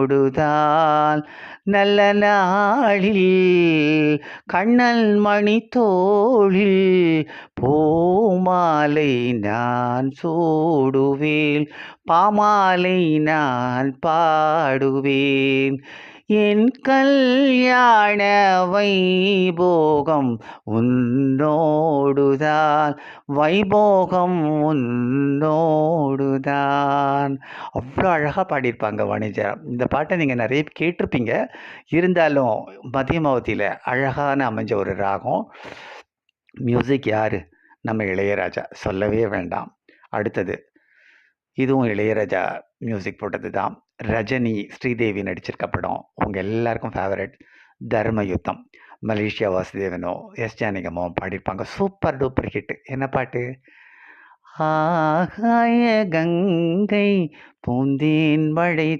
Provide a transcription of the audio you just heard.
உன்னோடுதான் நல்ல நாளில் கண்ணல் மணி தோளில் பூமாலை நான் சூடுவேன், பாமாலை நான் பாடுவேன். என் கல்யாண வைபோகம் உன்னோடுதான், வைபோகம் உன்னோடுதான். அவ்வளோ அழகாக பாடியிருப்பாங்க வாணிஜ்யம். இந்த பாட்டை நீங்கள் நிறைய கேட்டிருப்பீங்க. இருந்தாலும் மதியமாவதியில் அழகான அமைஞ்ச ஒரு ராகம். மியூசிக் யார்? நம்ம இளையராஜா, சொல்லவே வேண்டாம். அடுத்தது இதுவும் இளையராஜா மியூசிக் போட்டது தான். ரஜினி, ஸ்ரீதேவி நடிச்சிருக்க படம். உங்கள் எல்லாருக்கும் ஃபேவரட் தர்மயுத்தம். மலேசியா வாசுதேவனோ எஸ் ஜானகியம்மோ பாடியிருப்பாங்க. Super duper hit. என்ன பாட்டு? ஆகாய கங்கை பூந்தேன் மழை